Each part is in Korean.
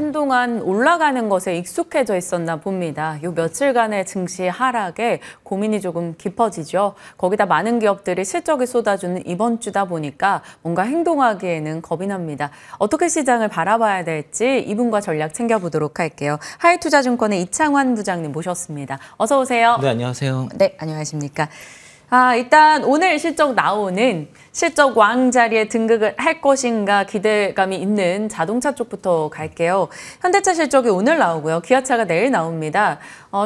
한동안 올라가는 것에 익숙해져 있었나 봅니다. 요 며칠간의 증시 하락에 고민이 조금 깊어지죠. 거기다 많은 기업들이 실적을 쏟아주는 이번 주다 보니까 뭔가 행동하기에는 겁이 납니다. 어떻게 시장을 바라봐야 될지 이분과 전략 챙겨보도록 할게요. 하이투자증권의 이창환 부장님 모셨습니다. 어서 오세요. 네, 안녕하세요. 네, 안녕하십니까. 일단 오늘 실적 나오는 실적 왕자리에 등극을 할 것인가 기대감이 있는 자동차 쪽부터 갈게요. 현대차 실적이 오늘 나오고요. 기아차가 내일 나옵니다.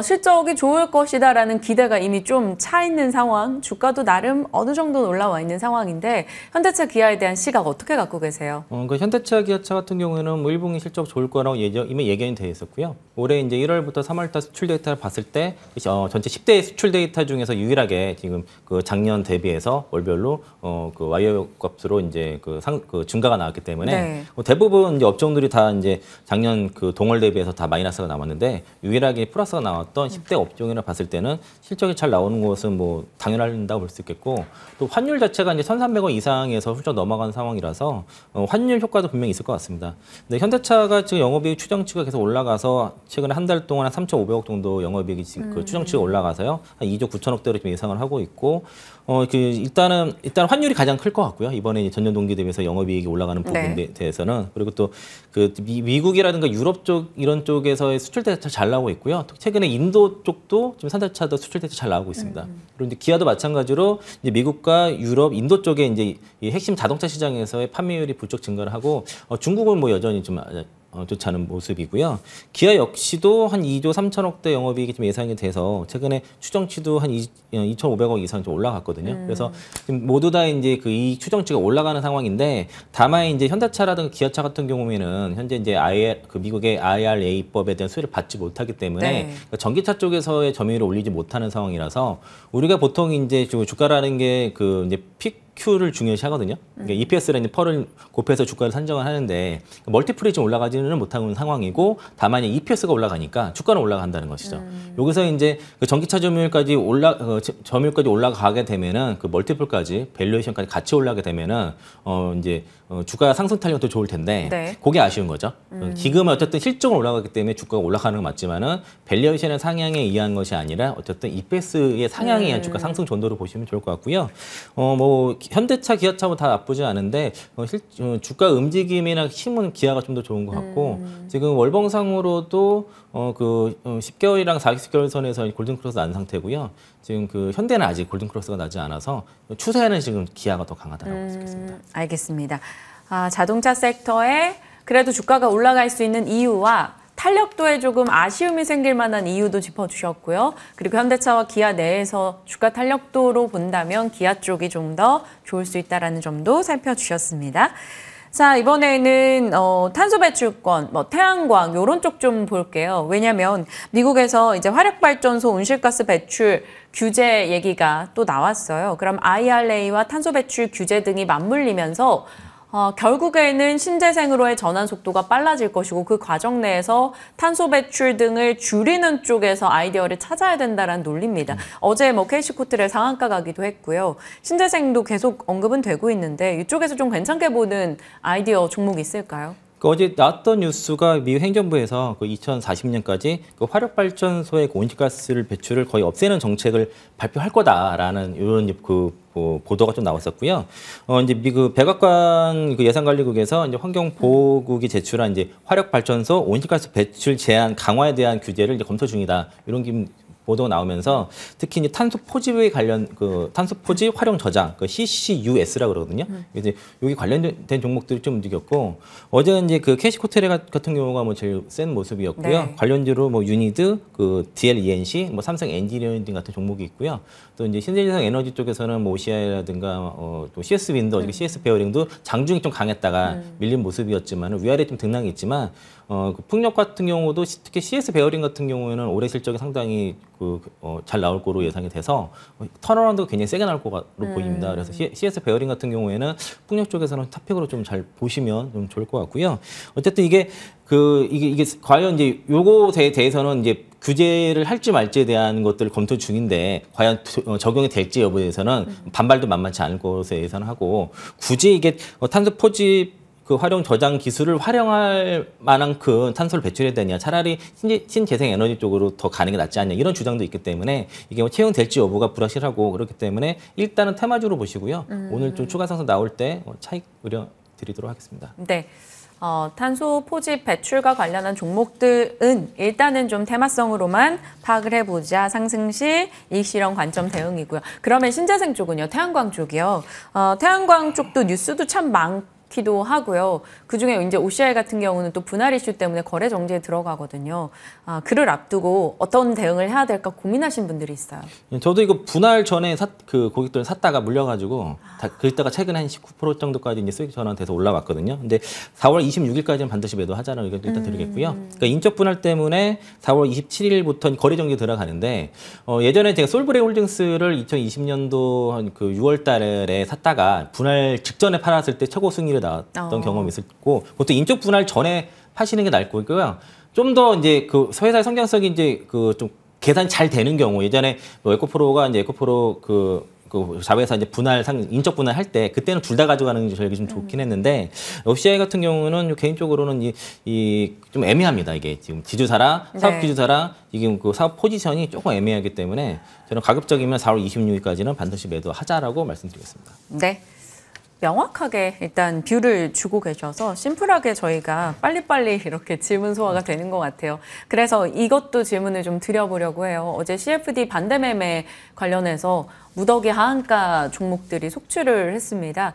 실적이 좋을 것이다라는 기대가 이미 좀 차 있는 상황, 주가도 나름 어느 정도는 올라와 있는 상황인데 현대차, 기아에 대한 시각 어떻게 갖고 계세요? 그 현대차, 기아차 같은 경우에는 뭐 1분기 실적 좋을 거라고 이미 예견이 돼 있었고요. 올해 이제 1월부터 3월달 수출 데이터를 봤을 때 전체 10대 수출 데이터 중에서 유일하게 지금 그 작년 대비해서 월별로 그 YoY 값으로 이제 그 증가가 나왔기 때문에 네. 대부분 이제 업종들이 다 이제 작년 그 동월 대비해서 다 마이너스가 나왔는데 유일하게 플러스가 나왔던 10대 업종이라 봤을 때는 실적이 잘 나오는 것은 뭐 당연하다고 볼 수 있겠고 또 환율 자체가 이제 1,300원 이상에서 훌쩍 넘어간 상황이라서 환율 효과도 분명히 있을 것 같습니다. 근데 현대차가 지금 영업이익 추정치가 계속 올라가서 최근에 한 달 동안 한 3,500억 정도 영업이익이 그 추정치가 올라가서요. 한 2조 9천억대로 좀 예상을 하고 있고 일단 환율이 가장 클 것 같고요. 이번에 전년 동기 대비해서 영업이익이 올라가는 부분에 네. 대해서는 그리고 또 그 미국이라든가 유럽 쪽 이런 쪽에서의 수출 데이터 잘 나오고 있고요. 또 최근에 인도 쪽도 지금 현대차도 수출 데이터 잘 나오고 있습니다. 그리고 이제 기아도 마찬가지로 이제 미국과 유럽, 인도 쪽에 이제 이 핵심 자동차 시장에서의 판매율이 부쩍 증가를 하고 중국은 뭐 여전히 좀 좋지 않은 모습이고요. 기아 역시도 한 2조 3천억대 영업이익이 좀 예상이 돼서 최근에 추정치도 한 2,500억 이상 좀 올라갔거든요. 그래서 지금 모두 다 이제 그 이 추정치가 올라가는 상황인데 다만 이제 현대차라든가 기아차 같은 경우에는 현재 이제 그 미국의 IRA법에 대한 수혜를 받지 못하기 때문에 네. 그러니까 전기차 쪽에서의 점유율을 올리지 못하는 상황이라서 우리가 보통 이제 주가라는 게 그 이제 Q를 중요시 하거든요. 그러니까 EPS라는 펄을 곱해서 주가를 산정을 하는데 멀티플이 좀 올라가지는 못하는 상황이고 다만 EPS가 올라가니까 주가는 올라간다는 것이죠. 여기서 이제 그 전기차 점유율까지 올라가게 되면은 그 멀티플까지 밸류에이션까지 같이 올라가게 되면은 이제 주가 상승 탄력도 좋을 텐데 네. 그게 아쉬운 거죠. 지금은 어쨌든 실적은 올라가기 때문에 주가가 올라가는 건 맞지만은 밸류에이션의 상향에 의한 것이 아니라 어쨌든 EPS의 상향에 의한 주가 상승 정도로 보시면 좋을 것 같고요. 뭐 현대차, 기아차 뭐 다 나쁘지 않은데 주가 움직임이나 힘은 기아가 좀 더 좋은 것 같고 지금 월봉상으로도 그 10개월이랑 40개월 선에서 골든크로스 난 상태고요. 지금 그 현대는 아직 골든크로스가 나지 않아서 추세는 지금 기아가 더 강하다라고 볼 수 있겠습니다. 알겠습니다. 자동차 섹터에 그래도 주가가 올라갈 수 있는 이유와 탄력도에 조금 아쉬움이 생길 만한 이유도 짚어주셨고요. 그리고 현대차와 기아 내에서 주가 탄력도로 본다면 기아 쪽이 좀 더 좋을 수 있다는 점도 살펴주셨습니다. 자, 이번에는 탄소 배출권, 태양광 이런 쪽 좀 볼게요. 왜냐하면 미국에서 이제 화력발전소 온실가스 배출 규제 얘기가 또 나왔어요. 그럼 IRA와 탄소 배출 규제 등이 맞물리면서 결국에는 신재생으로의 전환 속도가 빨라질 것이고 그 과정 내에서 탄소 배출 등을 줄이는 쪽에서 아이디어를 찾아야 된다는 논리입니다. 어제 KC코트를 상한가 가기도 했고요. 신재생도 계속 언급은 되고 있는데 이쪽에서 좀 괜찮게 보는 아이디어 종목이 있을까요? 어제 나왔던 뉴스가 미국 행정부에서 그 2040년까지 그 화력발전소의 온실가스를 배출을 거의 없애는 정책을 발표할 거다라는 이런 보도가 좀 나왔었고요. 이제 미국 백악관 그 예산관리국에서 이제 환경보호국이 제출한 이제 화력발전소 온실가스 배출 제한 강화에 대한 규제를 이제 검토 중이다. 이런 보도가 나오면서 특히 이제 탄소 포집에 관련 탄소 포집 활용 저장 CCUS라고 그러거든요. 이제 여기 관련된 종목들이 좀 움직였고 어제는 이제 그 캐시코테레 같은 경우가 뭐 제일 센 모습이었고요. 네. 관련주로 뭐 유니드, DLENC, 뭐 삼성 엔지니어링 같은 종목이 있고요. 또 이제 신재생 에너지 쪽에서는 뭐 OCI라든가 또 CS 윈드, 어저께 CS 베어링도 장중이 좀 강했다가 밀린 모습이었지만 위아래 좀 등락이 있지만 그 풍력 같은 경우도 특히 CS 베어링 같은 경우에는 올해 실적이 상당히 잘 나올 거로 예상이 돼서 턴어라운드가 굉장히 세게 나올 거로 보입니다. 그래서 CS 베어링 같은 경우에는 풍력 쪽에서는 탑픽으로 좀 잘 보시면 좀 좋을 것 같고요. 어쨌든 이게 과연 이제 요것에 대해서는 이제 규제를 할지 말지에 대한 것들을 검토 중인데 과연 적용이 될지 여부에 대해서는 반발도 만만치 않을 것에 예상하고 굳이 이게 탄소 포집 그 활용 저장 기술을 활용할 만큼 탄소를 배출해야 되냐, 차라리 신재생 에너지 쪽으로 더 가는 게 낫지 않냐, 이런 주장도 있기 때문에 이게 뭐 채용될지 여부가 불확실하고 그렇기 때문에 일단은 테마주로 보시고요. 오늘 좀 추가 상승 나올 때 차익 우려 드리도록 하겠습니다. 네. 탄소 포집 배출과 관련한 종목들은 일단은 좀 테마성으로만 파악을 해보자. 상승 시 이익 실현 관점 대응이고요. 그러면 신재생 쪽은요? 태양광 쪽이요. 태양광 쪽도 뉴스도 참 많기도 하고요. 그중에 이제 OCI 같은 경우는 또 분할 이슈 때문에 거래 정지에 들어가거든요. 그를 앞두고 어떤 대응을 해야 될까 고민하신 분들이 있어요. 저도 이거 분할 전에 그 고객들 샀다가 물려가지고 그랬다가 최근에 한 19% 정도까지 이제 수익 전환돼서 올라왔거든요. 근데 4월 26일까지는 반드시 매도하자는 의견도 일단 드리겠고요. 그러니까 인적 분할 때문에 4월 27일부터 거래 정지 들어가는데 예전에 제가 솔브레 홀딩스를 2020년도 그 6월 달에 샀다가 분할 직전에 팔았을 때 최고 수익률이 나왔던 경험이 있었고, 보통 인적 분할 전에 파시는 게 나을 거고요. 좀 더 이제 그 회사의 성장성이 이제 그 좀 계산이 잘 되는 경우, 예전에 뭐 에코프로가 이제 에코프로 그 자회사 이제 인적 분할 할 때 그때는 둘 다 가져가는 게 저에게 좀 좋긴 했는데, OCI 같은 경우는 개인적으로는 좀 애매합니다. 이게 지금 지주사랑 사업 지주사랑 이게 그 사업 포지션이 조금 애매하기 때문에 저는 가급적이면 4월 26일까지는 반드시 매도하자라고 말씀드리겠습니다. 네. 명확하게 일단 뷰를 주고 계셔서 심플하게 저희가 빨리빨리 이렇게 질문 소화가 되는 것 같아요. 그래서 이것도 질문을 좀 드려보려고 해요. 어제 CFD 반대 매매 관련해서 무더기 하한가 종목들이 속출을 했습니다.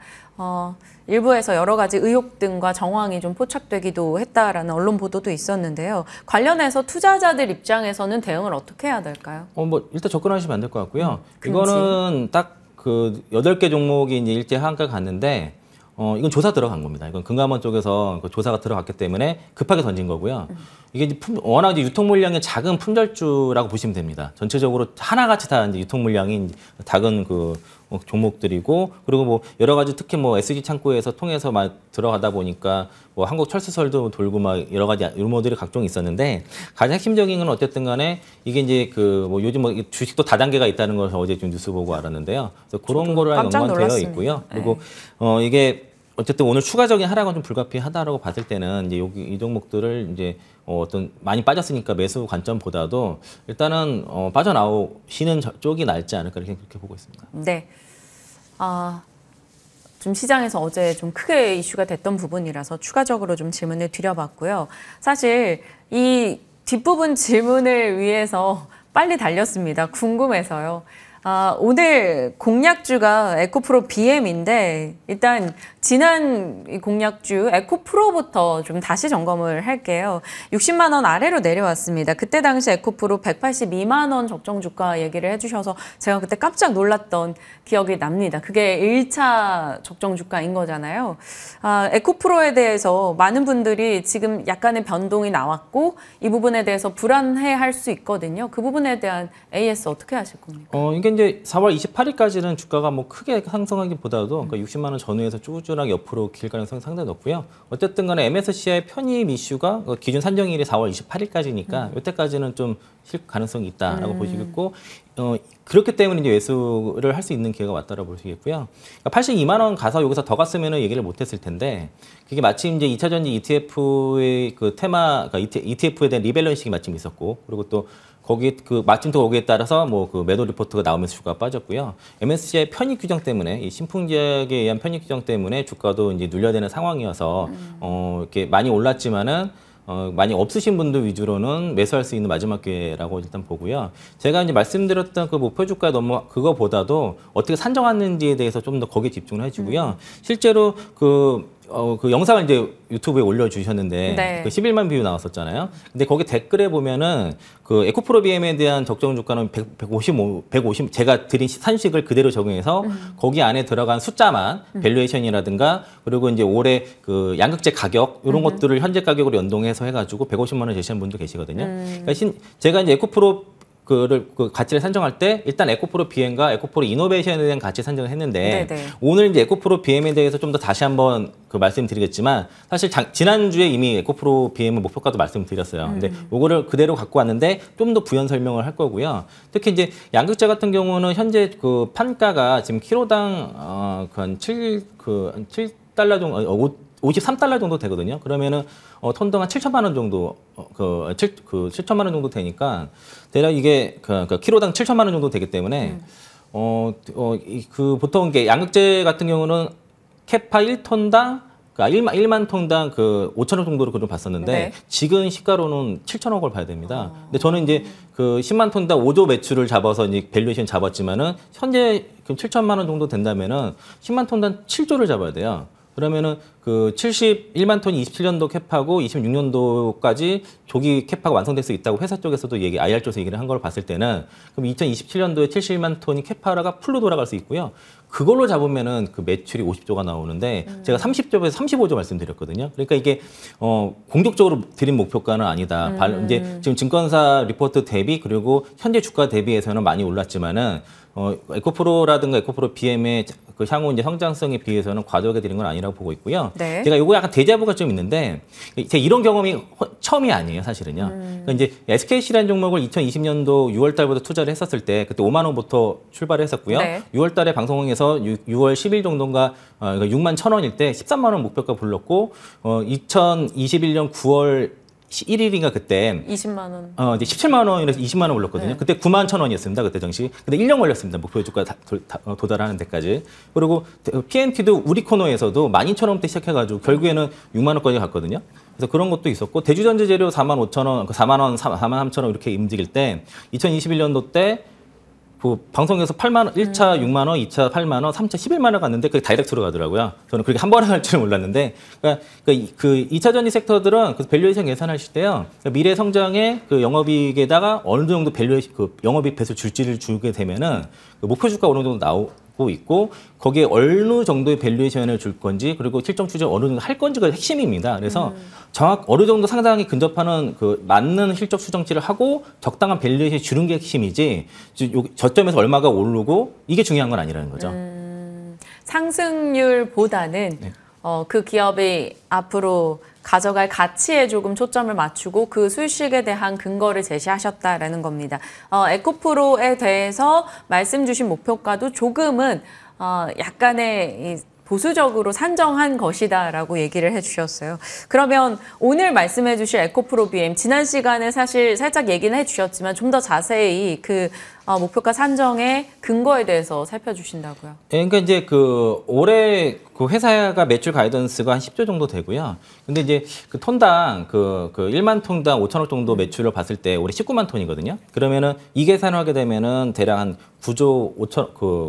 일부에서 여러 가지 의혹 등과 정황이 좀 포착되기도 했다라는 언론 보도도 있었는데요. 관련해서 투자자들 입장에서는 대응을 어떻게 해야 될까요? 뭐 일단 접근하시면 안 될 것 같고요. 이거는 딱 그 8개 종목이 이제 일제 하한가 갔는데 이건 조사 들어간 겁니다. 이건 금감원 쪽에서 그 조사가 들어갔기 때문에 급하게 던진 거고요. 이게 이제 워낙 이제 유통 물량이 작은 품절주라고 보시면 됩니다. 전체적으로 하나같이 다 이제 유통 물량이 작은 그 종목들이고, 그리고 뭐 여러 가지 특히 뭐 SG 창고에서 통해서 막 들어가다 보니까 뭐 한국 철수설도 돌고 막 여러 가지 루머들이 각종 있었는데, 가장 핵심적인 건 어쨌든 간에 이게 이제 그 뭐 요즘 뭐 주식도 다단계가 있다는 걸 어제 좀 뉴스 보고 알았는데요. 그래서 그런 거랑 연관되어 있고요. 그리고 이게 어쨌든 오늘 추가적인 하락은 좀 불가피하다라고 봤을 때는 이제 이 종목들을 이제 어떤 많이 빠졌으니까 매수 관점보다도 일단은 빠져나오시는 쪽이 낫지 않을까 그렇게 보고 있습니다. 네. 좀 시장에서 어제 좀 크게 이슈가 됐던 부분이라서 추가적으로 좀 질문을 드려봤고요. 사실 이 뒷부분 질문을 위해서 빨리 달렸습니다. 궁금해서요. 오늘 공략주가 에코프로 BM인데 일단 지난 공략주 에코프로부터 좀 다시 점검을 할게요. 60만 원 아래로 내려왔습니다. 그때 당시 에코프로 182만 원 적정 주가 얘기를 해주셔서 제가 그때 깜짝 놀랐던 기억이 납니다. 그게 1차 적정 주가인 거잖아요. 에코프로에 대해서 많은 분들이 지금 약간의 변동이 나왔고 이 부분에 대해서 불안해할 수 있거든요. 그 부분에 대한 AS 어떻게 하실 겁니까? 이게 이제 4월 28일까지는 주가가 뭐 크게 상승하기보다도 그러니까 60만 원 전후에서 꾸준하게 옆으로 길 가능성이 상당히 높고요. 어쨌든 간에 MSCI 편입 이슈가 기준 산정일이 4월 28일까지니까 이때까지는 좀 실 가능성이 있다라고 보시겠고, 그렇기 때문에 이제 매수를 할 수 있는 기회가 왔다라고 보시겠고요. 그러니까 82만 원 가서 여기서 더 갔으면은 얘기를 못 했을 텐데, 그게 마침 이제 2차 전지 ETF의 그 테마, 그러니까 ETF에 대한 리밸런싱이 마침 있었고, 그리고 또 마침 또 거기에 따라서 뭐 그 매도 리포트가 나오면서 주가가 빠졌고요. MSCI 편입 규정 때문에 이 신풍제약에 의한 편입 규정 때문에 주가도 이제 눌려되는 상황이어서 이렇게 많이 올랐지만은 많이 없으신 분들 위주로는 매수할 수 있는 마지막 기회라고 일단 보고요. 제가 이제 말씀드렸던 그 목표 주가 그거보다도 어떻게 산정하는지에 대해서 좀 더 거기에 집중을 해주고요. 실제로 그 영상을 이제 유튜브에 올려주셨는데, 네. 그 11만 뷰 나왔었잖아요. 근데 거기 댓글에 보면은 그 에코프로 BM에 대한 적정 주가는 150, 제가 드린 산식을 그대로 적용해서 거기 안에 들어간 숫자만 밸류에이션이라든가 그리고 이제 올해 그 양극재 가격 이런 것들을 현재 가격으로 연동해서 해가지고 150만 원 제시한 분도 계시거든요. 그러니까 제가 이제 에코프로 그 가치를 산정할 때 일단 에코프로 BM과 에코프로 이노베이션에 대한 가치 산정을 했는데, 네네. 오늘 이제 에코프로 BM에 대해서 좀 더 다시 한번 그 말씀드리겠지만, 사실 지난주에 이미 에코프로 BM의 목표가도 말씀드렸어요. 근데 요거를 그대로 갖고 왔는데 좀 더 부연 설명을 할 거고요. 특히 이제 양극재 같은 경우는 현재 그 판가가 지금 키로당 한 $7 정도, 53달러 정도 되거든요. 그러면은 톤당 한 7천만 원 정도 7천만 원 정도 되니까 대략 이게 그 키로당 7천만 원 정도 되기 때문에 그 보통 이게 양극재 같은 경우는 캐파 1톤당 그러니까 1만 톤당 그 5천억 정도로 그걸 봤었는데 네. 지금 시가로는 7천억을 봐야 됩니다. 근데 저는 이제 그 10만 톤당 5조 매출을 잡아서 이제 밸류에이션 잡았지만은 현재 그 7천만 원 정도 된다면은 10만 톤당 7조를 잡아야 돼요. 그러면은 그 71만 톤이 27년도 캐파고 26년도까지 조기 캐파가 완성될 수 있다고 회사 쪽에서도 IR 쪽에서 얘기를 한 걸 봤을 때는 그럼 2027년도에 71만 톤이 캐파라가 풀로 돌아갈 수 있고요. 그걸로 잡으면은 그 매출이 50조가 나오는데 제가 30조에서 35조 말씀드렸거든요. 그러니까 이게 공격적으로 드린 목표가는 아니다. 이제 지금 증권사 리포트 대비 그리고 현재 주가 대비해서는 많이 올랐지만은 에코프로라든가 에코프로 BM의 그 향후 이제 성장성에 비해서는 과도하게 드린 건 아니라고 보고 있고요. 네. 제가 이거 약간 데자부가 좀 있는데 제가 이런 경험이 처음이 아니에요, 사실은요. 그러니까 이제 SKC라는 종목을 2020년도 6월 달부터 투자를 했었을 때 그때 5만 원부터 출발을 했었고요. 네. 6월 달에 방송에서 6월 10일 정도인가 6만 1,000원일 때 13만 원 목표가 불렀고 2021년 9월 1일인가 그때 20만 원. 이제 17만 원이라서 20만 원 올랐거든요. 네. 그때 9만 1,000원이었습니다. 그때 당시. 근데 1년 걸렸습니다. 목표 주가 도달하는 데까지. 그리고 PNT도 우리 코너에서도 12,000원대 시작해가지고 결국에는 6만 원까지 갔거든요. 그래서 그런 것도 있었고 대주전자재료 4만 5천 원, 4만 원, 4만 3천 원 이렇게 움직일 때 2021년도 때 그 방송에서 8만 원, 1차 6만 원, 2차 8만 원, 3차 11만 원 갔는데 그게 다이렉트로 가더라고요. 저는 그렇게 한 번에 갈 줄은 몰랐는데 그러니까 그 2차 전지 sek터들은 그 밸류에이션 계산하실 때요. 그러니까 미래 성장의 그 영업이익에다가 어느 정도 밸류에이션 그 영업이익 배수 줄지를 주게 되면은 그 목표 주가 어느 정도 나오고 있고 거기에 어느 정도의 밸류에이션을 줄 건지 그리고 실적 추적 어느 정도 할 건지가 핵심입니다. 그래서 어느 정도 상당히 근접하는 그 맞는 실적 수정치를 하고 적당한 밸류에이션 주는 게 핵심이지 저점에서 얼마가 오르고 이게 중요한 건 아니라는 거죠. 상승률보다는 네. 그 기업이 앞으로 가져갈 가치에 조금 초점을 맞추고 그 수익에 대한 근거를 제시하셨다라는 겁니다. 에코프로에 대해서 말씀 주신 목표가도 조금은 약간의 보수적으로 산정한 것이다라고 얘기를 해주셨어요. 그러면 오늘 말씀해 주실 에코프로 BM 지난 시간에 사실 살짝 얘기는 해주셨지만 좀 더 자세히 그 목표가 산정의 근거에 대해서 살펴주신다고요. 그러니까 이제 그 올해 그 회사가 매출 가이던스가 한 10조 정도 되고요. 근데 이제 그 톤당 그 1만 톤당 5천억 정도 매출을 봤을 때 올해 19만 톤이거든요. 그러면은 이 계산을 하게 되면은 대략 한 9조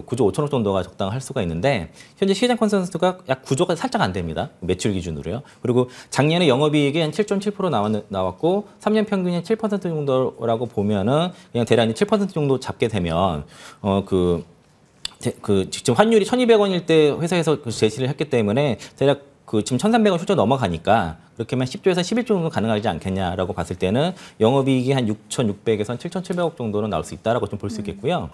5천억 정도가 적당할 수가 있는데 현재 시장 컨센서스가 약 9조가 살짝 안 됩니다. 매출 기준으로요. 그리고 작년에 영업이익이 한 7.7% 나왔고 3년 평균이 7% 정도라고 보면은 그냥 대략 7% 정도 잡게 되면 지금 환율이 1,200원일 때 회사에서 제시를 했기 때문에 대략 그 지금 1,300원 훌쩍 넘어가니까 그렇게 하면 10조에서 11조 정도 가능하지 않겠냐라고 봤을 때는 영업이익이 한 6,600에서 7,700억 정도는 나올 수 있다라고 좀 볼 수 있겠고요.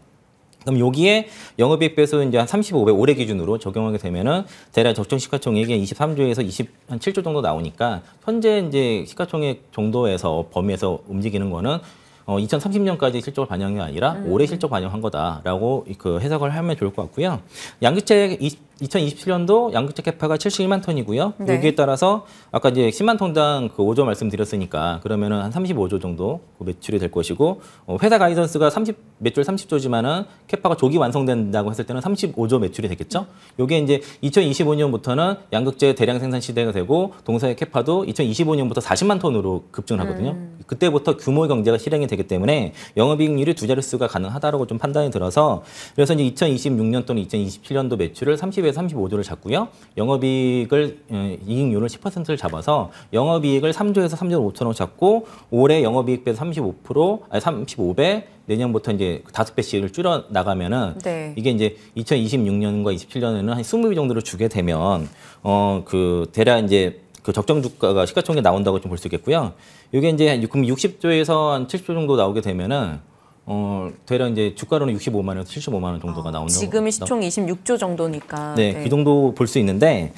그럼 여기에 영업이익 배수 이제 한 35배 올해 기준으로 적용하게 되면은 대략 적정 시가총액이 23조에서 27조 정도 나오니까 현재 이제 시가총액 정도에서 범위에서 움직이는 거는 2030년까지 실적을 반영이 아니라 올해 실적 반영한 거다라고 그 해석을 하면 좋을 것 같고요. 양극재 2027년도 양극재 캐파가 71만 톤이고요. 네. 여기에 따라서 아까 이제 10만 톤당 그 5조 말씀드렸으니까 그러면은 한 35조 정도 그 매출이 될 것이고 회사 가이던스가 매출 30조지만은 캐파가 조기 완성된다고 했을 때는 35조 매출이 되겠죠. 요게 이제 2025년부터는 양극재 대량 생산 시대가 되고 동사의 캐파도 2025년부터 40만 톤으로 급증을 하거든요. 그때부터 규모의 경제가 실행이 되기 때문에 영업이익률이 두 자릿수가 가능하다라고 좀 판단이 들어서 그래서 이제 2026년 또는 2027년도 매출을 30에서 35조를 잡고요. 영업이익을 이익률을 10%를 잡아서 영업이익을 3조에서 3조 5천억 잡고 올해 영업이익 배수 35배 내년부터 이제 5배씩을 줄여 나가면은 네. 이게 이제 2026년과 27년에는 한 20배 정도를 주게 되면 그 대략 이제 그 적정 주가가 시가총액에 나온다고 좀 볼 수 있겠고요. 이게 이제 그럼 60조에서 한 70조 정도 나오게 되면은 대략 이제 주가로는 65만 원에서 75만 원 정도가 나온다고. 지금이 시총 26조 정도니까. 네, 그 정도 볼 수 있는데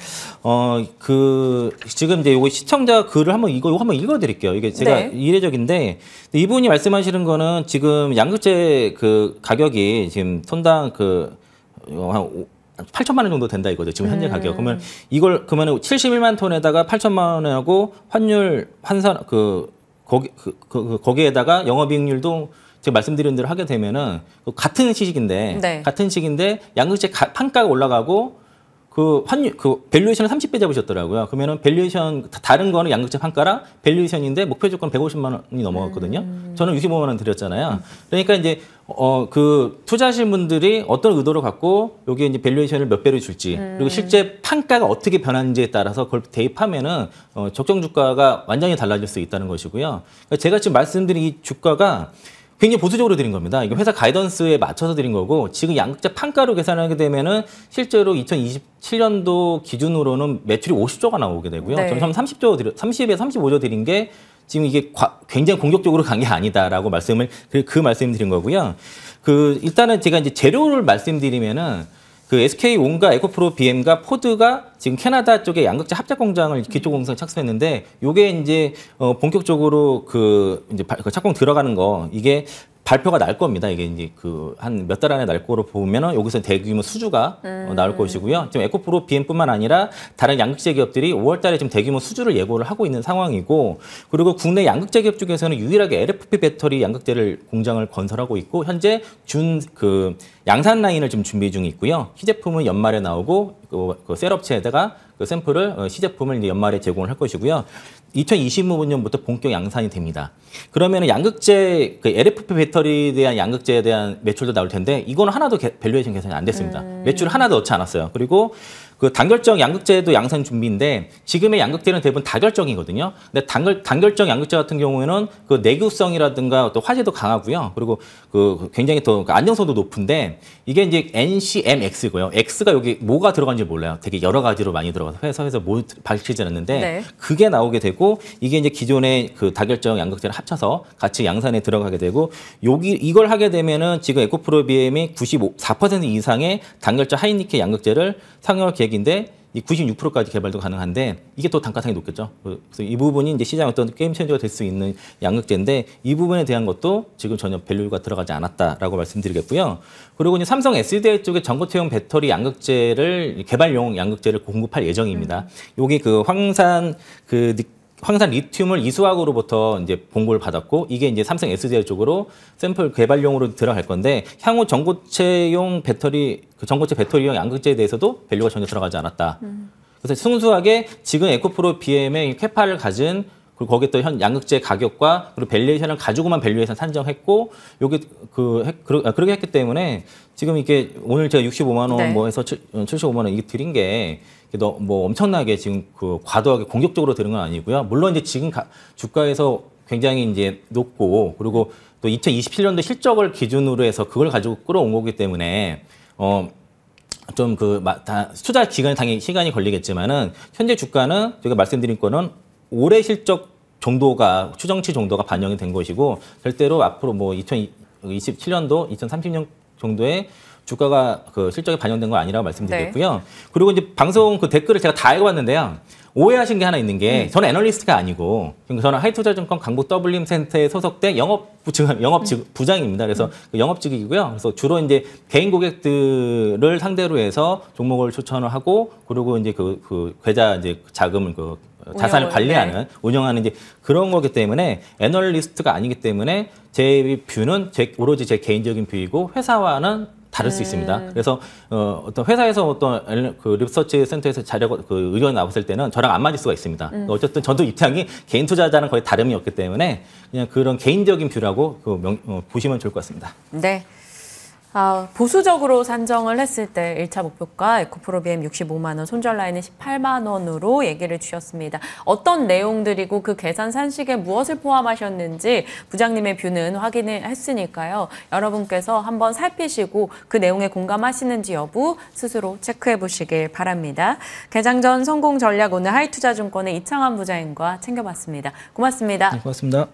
지금 이제 요거 시청자 글을 한번 이거 한번 읽어드릴게요. 이게 제가 네. 이례적인데 이분이 말씀하시는 거는 지금 양극재 그 가격이 지금 톤당 한 8천만 원 정도 된다 이거죠. 지금 현재 가격. 그러면 이걸 그러면 71만 톤에다가 8천만 원하고 환율 환산 거기에다가 영업이익률도 제가 말씀드린 대로 하게 되면은 같은 시기인데 네. 같은 시기인데 양극재 판가가 올라가고 그 환율 밸류에이션을 30배 잡으셨더라고요. 그러면은 밸류에이션 다른 거는 양극재 판가랑 밸류에이션인데 목표 조건 150만 원이 넘어갔거든요. 저는 65만 원 드렸잖아요. 그러니까 이제 그 투자하신 분들이 어떤 의도를 갖고 여기에 이제 밸류에이션을 몇 배로 줄지 그리고 실제 판가가 어떻게 변하는지에 따라서 그걸 대입하면은 적정 주가가 완전히 달라질 수 있다는 것이고요. 그러니까 제가 지금 말씀드린 이 주가가 굉장히 보수적으로 드린 겁니다. 이게 회사 가이던스에 맞춰서 드린 거고 지금 양극재 판가로 계산하게 되면은 실제로 2027년도 기준으로는 매출이 50조가 나오게 되고요. 네. 저는 30에서 35조 드린 게 지금 이게 굉장히 공격적으로 간 게 아니다라고 그 말씀을 드린 거고요. 일단은 제가 이제 재료를 말씀드리면은 그 SK온과 에코프로 BM과 포드가 지금 캐나다 쪽에 양극재 합작 공장을 기초 공사에 착수했는데 요게 이제 본격적으로 이제 착공 들어가는 거 이게 발표가 날 겁니다. 이게 이제 한 몇 달 안에 날 거로 보면은 여기서 대규모 수주가 나올 것이고요. 지금 에코프로 BM뿐만 아니라 다른 양극재 기업들이 5월 달에 지금 대규모 수주를 예고를 하고 있는 상황이고 그리고 국내 양극재 기업 중에서는 유일하게 LFP 배터리 양극재를 공장을 건설하고 있고 현재 양산 라인을 지금 준비 중에 있고요. 시제품은 연말에 나오고 그 셀업체에다가 그 샘플을 시제품을 이제 연말에 제공을 할 것이고요. 2025년부터 본격 양산이 됩니다. 그러면 양극재 LFP 배터리에 대한 양극재에 대한 매출도 나올 텐데 이거는 하나도 밸류에이션 계산이 안 됐습니다. 매출 하나도 넣지 않았어요. 그리고 그 단결정 양극재도 양산 준비인데 지금의 양극재는 대부분 다결정이거든요. 근데 단결정 양극재 같은 경우에는 그 내구성이라든가 또 화재도 강하고요. 그리고 굉장히 더 안정성도 높은데 이게 이제 NCMX고요. X가 여기 뭐가 들어간지 몰라요. 되게 여러 가지로 많이 들어가서 회사에서 뭐 밝히지 않았는데 네. 그게 나오게 되고 이게 이제 기존의 그 다결정 양극재를 합쳐서 같이 양산에 들어가게 되고 이걸 하게 되면은 지금 에코프로 BM이 94% 이상의 단결정 하이니켈 양극재를 상용할 계획인데 이 96%까지 개발도 가능한데 이게 또 단가상이 높겠죠. 그래서 이 부분이 이제 시장 어떤 게임 체인저가 될 수 있는 양극재인데 이 부분에 대한 것도 지금 전혀 밸류가 들어가지 않았다라고 말씀드리겠고요. 그리고 이제 삼성 SDI 쪽에 전고체용 배터리 양극재를 개발용 양극재를 공급할 예정입니다. 여기 황산 리튬을 이수화학으로부터 이제 공고를 받았고 이게 이제 삼성 SDI 쪽으로 샘플 개발용으로 들어갈 건데 향후 전고체용 전고체 배터리용 양극재에 대해서도 밸류가 전혀 들어가지 않았다. 그래서 순수하게 지금 에코프로 BM의 캐파를 가진 그리고 거기에 또 현 양극재 가격과 그리고 밸류에이션을 가지고만 밸류에이션 산정했고 여기 그렇게 했기 때문에 지금 이게 오늘 제가 65만 원 네. 뭐 해서 75만 원 이게 드린 게 뭐 엄청나게 지금 과도하게 공격적으로 드는 건 아니고요. 물론 이제 지금 주가에서 굉장히 이제 높고 그리고 또 2027년도 실적을 기준으로 해서 그걸 가지고 끌어온 거기 때문에 좀 투자 기간이 당연히 시간이 걸리겠지만은 현재 주가는 제가 말씀드린 거는 올해 실적 정도가 추정치 정도가 반영이 된 것이고 절대로 앞으로 뭐 2027년도 2030년 정도에 주가가 실적에 반영된 건 아니라고 말씀드리겠고요. 네. 그리고 이제 방송 댓글을 제가 다 읽어봤는데요. 오해하신 게 하나 있는 게 저는 애널리스트가 아니고 저는 하이투자증권 강북 더블림센터에 소속된 부장입니다. 그래서 영업직이고요. 그래서 주로 이제 개인 고객들을 상대로 해서 종목을 추천을 하고 그리고 이제 계좌 이제 자금을 자산을 관리하는 운영하는 이제 그런 거기 때문에 애널리스트가 아니기 때문에 제 뷰는 오로지 제 개인적인 뷰이고 회사와는 다를 수 있습니다. 그래서 어떤 회사에서 어떤 리서치 센터에서 자료 의견이 나왔을 때는 저랑 안 맞을 수가 있습니다. 어쨌든 저도 입장이 개인 투자자는 거의 다름이 없기 때문에 그냥 그런 개인적인 뷰라고 보시면 좋을 것 같습니다. 네. 보수적으로 산정을 했을 때 1차 목표가 에코프로 BM 65만 원, 손절 라인은 18만 원으로 얘기를 주셨습니다. 어떤 내용들이고 그 계산 산식에 무엇을 포함하셨는지 부장님의 뷰는 확인을 했으니까요. 여러분께서 한번 살피시고 그 내용에 공감하시는지 여부 스스로 체크해 보시길 바랍니다. 개장 전 성공 전략 오늘 하이투자증권의 이창환 부장님과 챙겨봤습니다. 고맙습니다. 네, 고맙습니다.